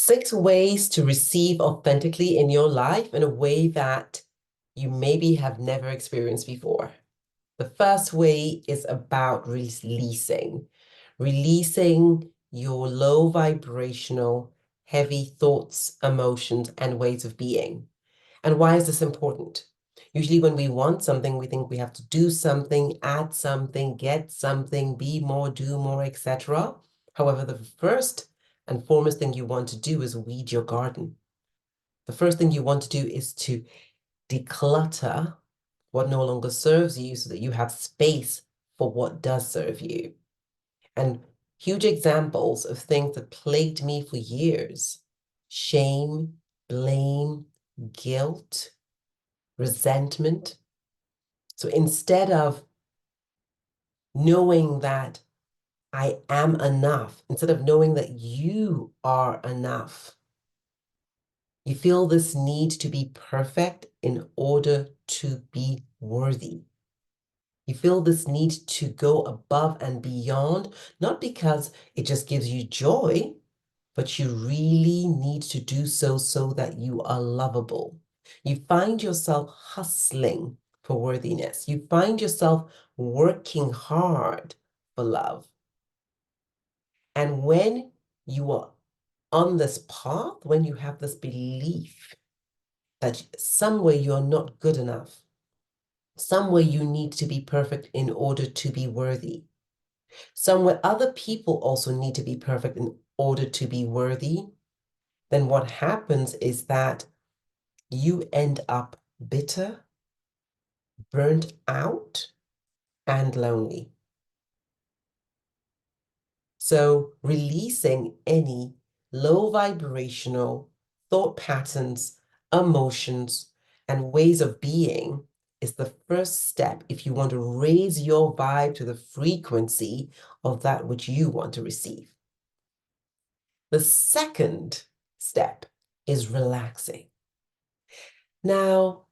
6 ways to receive authentically in your life in a way that you maybe have never experienced before. The first way is about releasing your low vibrational, heavy thoughts, emotions, and ways of being. And why is this important? Usually when we want something, we think we have to do something, add something, get something, be more, do more, etc. However, the first and foremost thing you want to do is weed your garden. The first thing you want to do is to declutter what no longer serves you so that you have space for what does serve you. And huge examples of things that plagued me for years: shame, blame, guilt, resentment. So instead of knowing that I am enough, instead of knowing that you are enough, you feel this need to be perfect in order to be worthy. You feel this need to go above and beyond, not because it just gives you joy, but you really need to do so so that you are lovable. You find yourself hustling for worthiness. You find yourself working hard for love. And when you are on this path, when you have this belief that somewhere you're not good enough, somewhere you need to be perfect in order to be worthy, somewhere other people also need to be perfect in order to be worthy, then what happens is that you end up bitter, burnt out, and lonely. So releasing any low vibrational thought patterns, emotions, and ways of being is the first step if you want to raise your vibe to the frequency of that which you want to receive. The second step is relaxing. Now,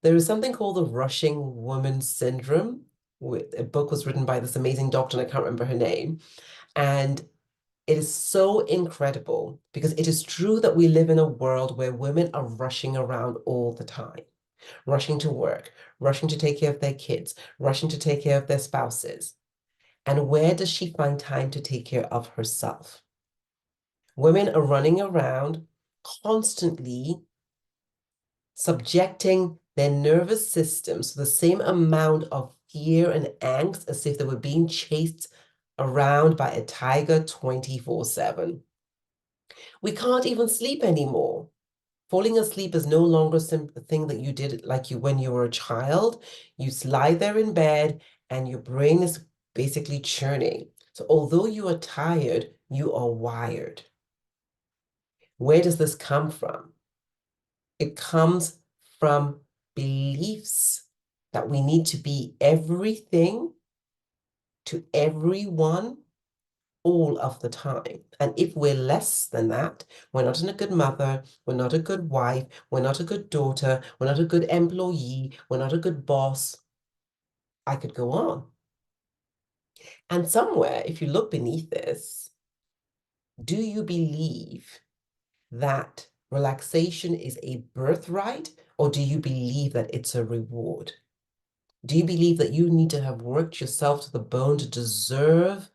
there is something called the rushing woman syndrome. A book was written by this amazing doctor, and I can't remember her name. And it is so incredible because it is true that we live in a world where women are rushing around all the time, rushing to work, rushing to take care of their kids, rushing to take care of their spouses. And where does she find time to take care of herself? Women are running around constantly subjecting their nervous systems to the same amount of fear and angst as if they were being chased around by a tiger 24/7. We can't even sleep anymore. Falling asleep is no longer a thing that you did like when you were a child. You lie there in bed and your brain is basically churning. So although you are tired, you are wired. Where does this come from? It comes from beliefs that we need to be everything to everyone all of the time. And if we're less than that, we're not a good mother, we're not a good wife, we're not a good daughter, we're not a good employee, we're not a good boss. I could go on. And somewhere, if you look beneath this, do you believe that relaxation is a birthright, or do you believe that it's a reward? Do you believe that you need to have worked yourself to the bone to deserve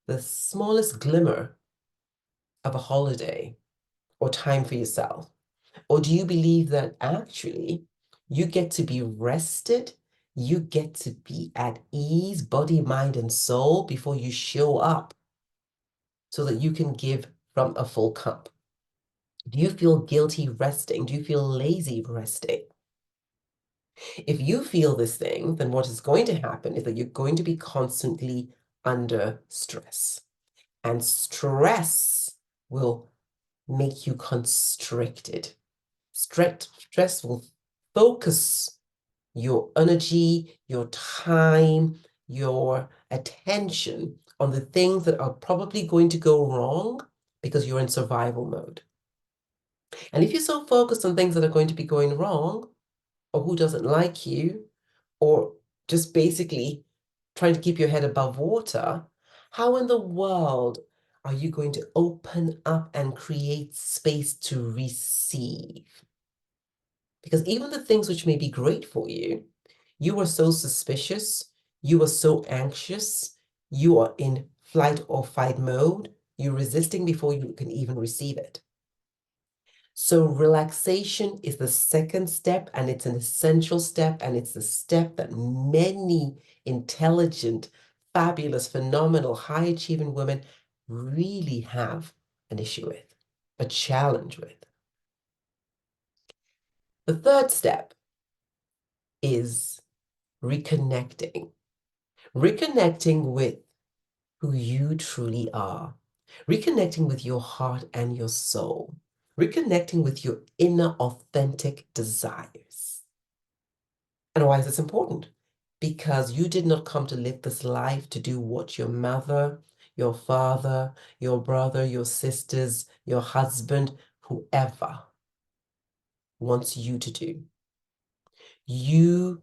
the smallest glimmer of a holiday or time for yourself? Or do you believe that actually you get to be rested, you get to be at ease, body, mind, and soul before you show up so that you can give from a full cup? Do you feel guilty resting? Do you feel lazy resting? If you feel this thing, then what is going to happen is that you're going to be constantly under stress. And stress will make you constricted. Stress will focus your energy, your time, your attention on the things that are probably going to go wrong because you're in survival mode. And if you're so focused on things that are going to be going wrong, or who doesn't like you, or just basically trying to keep your head above water, how in the world are you going to open up and create space to receive? Because even the things which may be great for you, you are so suspicious, you are so anxious, you are in flight or fight mode, you're resisting before you can even receive it. So relaxation is the second step, and it's an essential step, and it's the step that many intelligent, fabulous, phenomenal, high-achieving women really have an issue with, a challenge with. The third step is reconnecting. Reconnecting with who you truly are. Reconnecting with your heart and your soul. Reconnecting with your inner authentic desires. And why is this important? Because you did not come to live this life to do what your mother, your father, your brother, your sisters, your husband, whoever wants you to do. You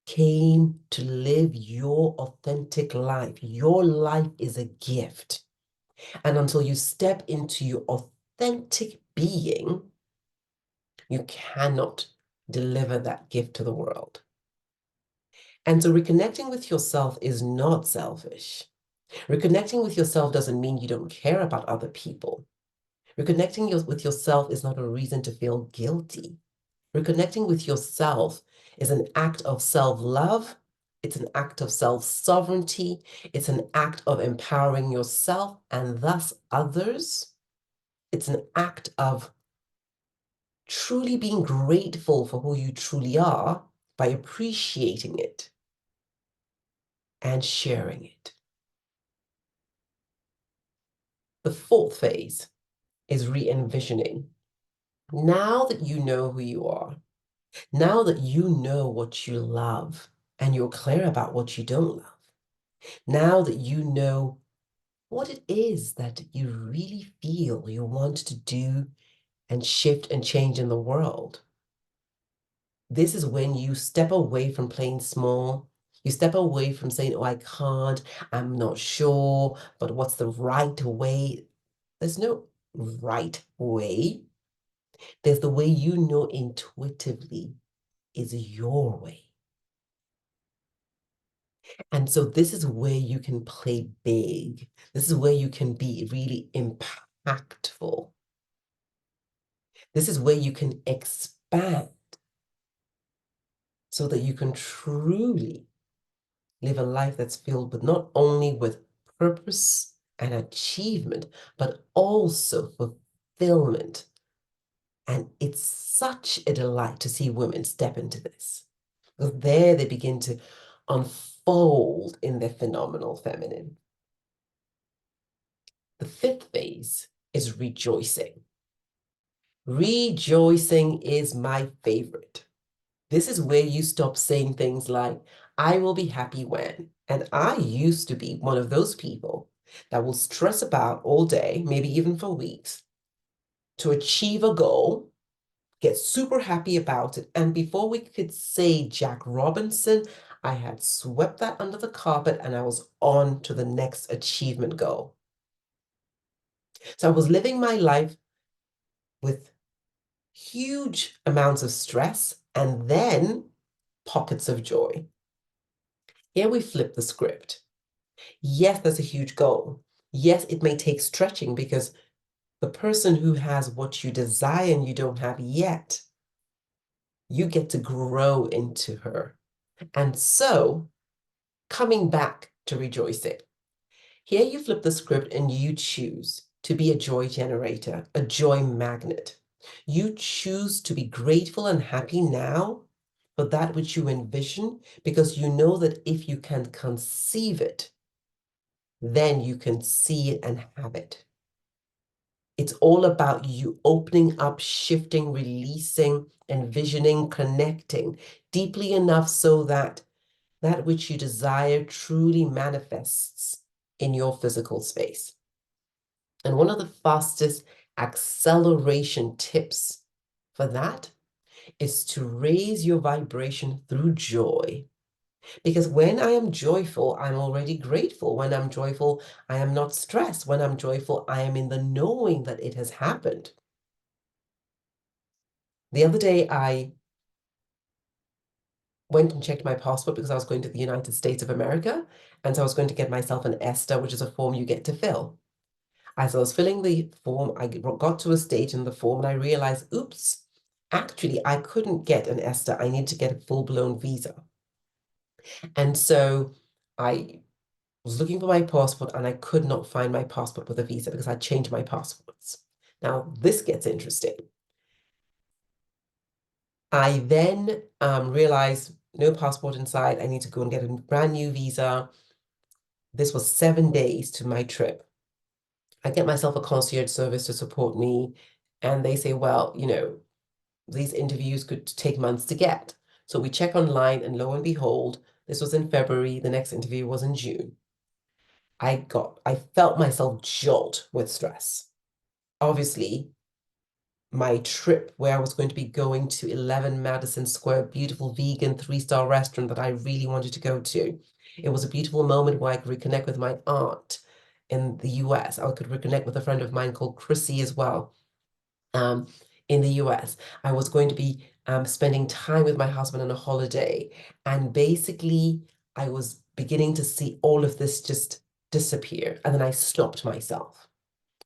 came to live your authentic life. Your life is a gift. And until you step into your authentic being, you cannot deliver that gift to the world. And so reconnecting with yourself is not selfish. Reconnecting with yourself doesn't mean you don't care about other people. Reconnecting with yourself is not a reason to feel guilty. Reconnecting with yourself is an act of self-love. It's an act of self-sovereignty. It's an act of empowering yourself and thus others. It's an act of truly being grateful for who you truly are by appreciating it and sharing it. The fourth phase is re-envisioning. Now that you know who you are, now that you know what you love and you're clear about what you don't love, now that you know what it is that you really feel you want to do and shift and change in the world, this is when you step away from playing small. You step away from saying, oh, I can't, I'm not sure, but what's the right way? There's no right way. There's the way you know intuitively is your way. And so this is where you can play big. This is where you can be really impactful. This is where you can expand so that you can truly live a life that's filled with not only with purpose and achievement, but also fulfillment. And it's such a delight to see women step into this. Because there they begin to unfold in their phenomenal feminine. The fifth phase is rejoicing. Rejoicing is my favorite. This is where you stop saying things like, I will be happy when. And I used to be one of those people that will stress about all day, maybe even for weeks, to achieve a goal, get super happy about it. And before we could say Jack Robinson, I had swept that under the carpet and I was on to the next achievement goal. So I was living my life with huge amounts of stress and then pockets of joy. Here we flip the script. Yes, that's a huge goal. Yes, it may take stretching because the person who has what you desire and you don't have yet, you get to grow into her. And so, coming back to rejoicing, here you flip the script and you choose to be a joy generator, a joy magnet. You choose to be grateful and happy now for that which you envision, because you know that if you can conceive it, then you can see it and have it. It's all about you opening up, shifting, releasing, envisioning, connecting deeply enough so that that which you desire truly manifests in your physical space. And one of the fastest acceleration tips for that is to raise your vibration through joy Because when I am joyful, I'm already grateful. When I'm joyful, I am not stressed. When I'm joyful, I am in the knowing that it has happened. The other day, I went and checked my passport because I was going to the United States of America. And so I was going to get myself an ESTA, which is a form you get to fill. As I was filling the form, I got to a stage in the form and I realized, oops, actually, I couldn't get an ESTA. I need to get a full-blown visa. And so I was looking for my passport and I could not find my passport with a visa because I changed my passports. Now, this gets interesting. I then realized no passport inside. I need to go and get a brand new visa. This was 7 days to my trip. I get myself a concierge service to support me. And they say, well, these interviews could take months to get. So we check online, and lo and behold, this was in February. The next interview was in June. I felt myself jolt with stress. Obviously, my trip where I was going to be going to 11 Madison Square, beautiful vegan 3-star restaurant that I really wanted to go to. It was a beautiful moment where I could reconnect with my aunt in the US. I could reconnect with a friend of mine called Chrissy as well, um, in the US. I was going to be spending time with my husband on a holiday. And basically, I was beginning to see all of this just disappear. And then I stopped myself.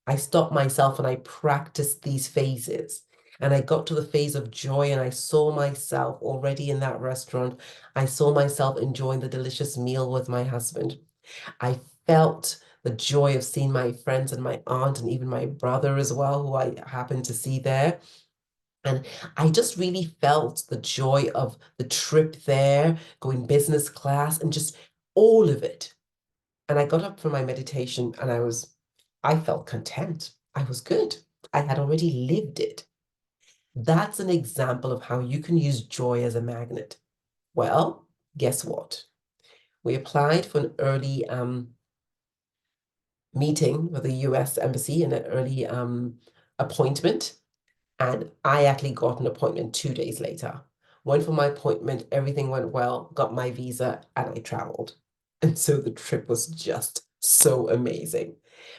I stopped myself and I practiced these phases. And I got to the phase of joy and I saw myself already in that restaurant. I saw myself enjoying the delicious meal with my husband. I felt the joy of seeing my friends and my aunt and even my brother as well, who I happened to see there. And I just really felt the joy of the trip there, going business class and just all of it. And I got up from my meditation and I felt content. I was good. I had already lived it. That's an example of how you can use joy as a magnet. Well, guess what? We applied for an early meeting with the US Embassy and an early appointment. And I actually got an appointment 2 days later. Went for my appointment, everything went well, got my visa, and I traveled. And so the trip was just so amazing.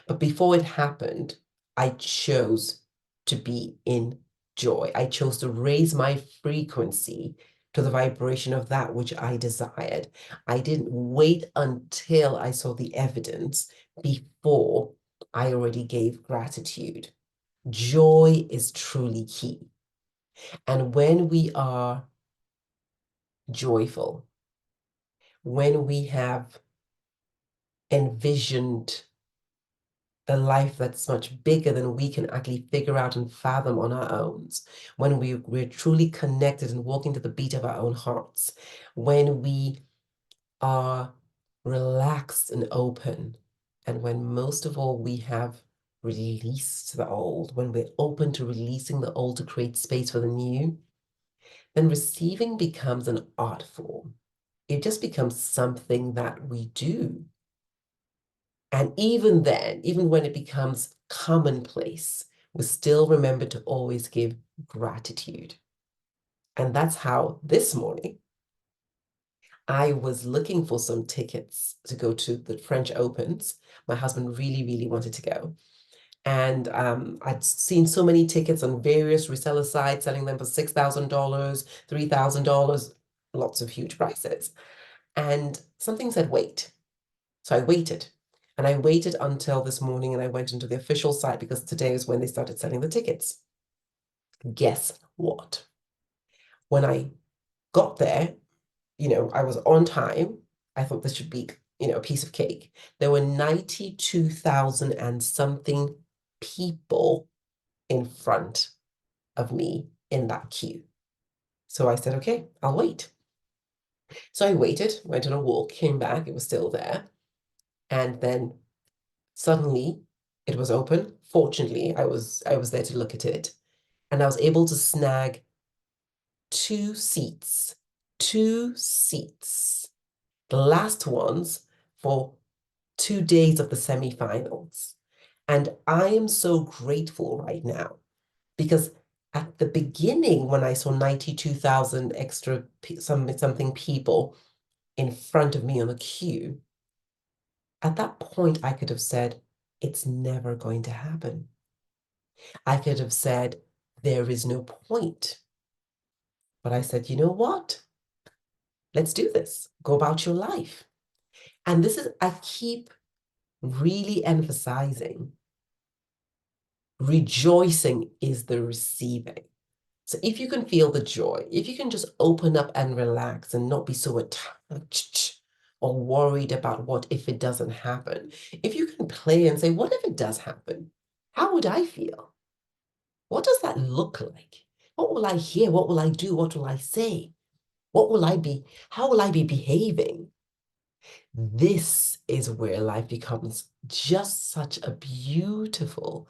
But before it happened, I chose to be in joy. I chose to raise my frequency to the vibration of that which I desired. I didn't wait until I saw the evidence before I already gave gratitude. Joy is truly key. And when we are joyful, when we have envisioned a life that's much bigger than we can actually figure out and fathom on our own, when we're truly connected and walking to the beat of our own hearts, when we are relaxed and open, and when most of all we have released the old, when we're open to releasing the old to create space for the new, then receiving becomes an art form. It just becomes something that we do. And even then, even when it becomes commonplace, we still remember to always give gratitude. And that's how this morning I was looking for some tickets to go to the French Opens. My husband really, really wanted to go. And I'd seen so many tickets on various reseller sites selling them for $6,000, $3,000, lots of huge prices. And something said, wait. So I waited. And I waited until this morning and I went into the official site because today is when they started selling the tickets. Guess what? When I got there, I was on time. I thought this should be, a piece of cake. There were 92,000 and something people in front of me in that queue. So I said, okay, I'll wait. So I waited, went on a walk, came back, it was still there. And then suddenly it was open. Fortunately, I was there to look at it. And I was able to snag two seats, the last ones for 2 days of the semifinals. And I am so grateful right now because at the beginning, when I saw 92,000 extra something people in front of me on a queue, at that point, I could have said, it's never going to happen. I could have said, there is no point. But I said, you know what? Let's do this. Go about your life. And this is, I keep really emphasizing, rejoicing is the receiving. So if you can feel the joy, if you can just open up and relax and not be so attached or worried about what if it doesn't happen, if you can play and say, what if it does happen? How would I feel? What does that look like? What will I hear? What will I do? What will I say? What will I be? How will I be behaving? This is where life becomes just such a beautiful,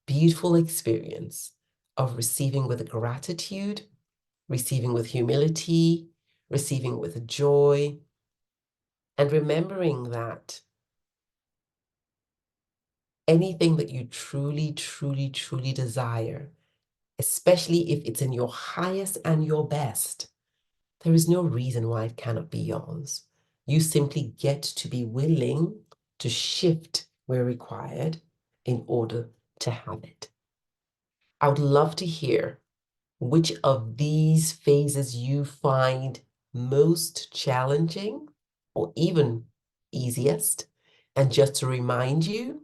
beautiful experience of receiving with gratitude, receiving with humility, receiving with joy, and remembering that anything that you truly, truly, truly desire, especially if it's in your highest and your best, there is no reason why it cannot be yours. You simply get to be willing to shift where required in order to have it. I would love to hear which of these phases you find most challenging or even easiest. And just to remind you,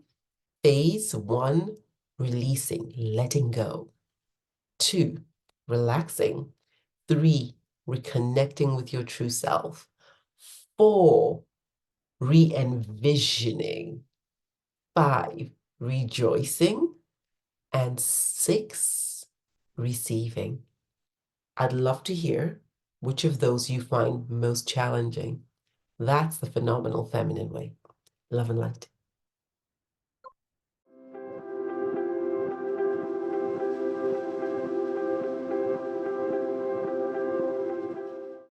phase 1, releasing, letting go. 2, relaxing. 3, reconnecting with your true self. 4, re-envisioning. 5, rejoicing. And 6, receiving. I'd love to hear which of those you find most challenging. That's the phenomenal feminine way. Love and light.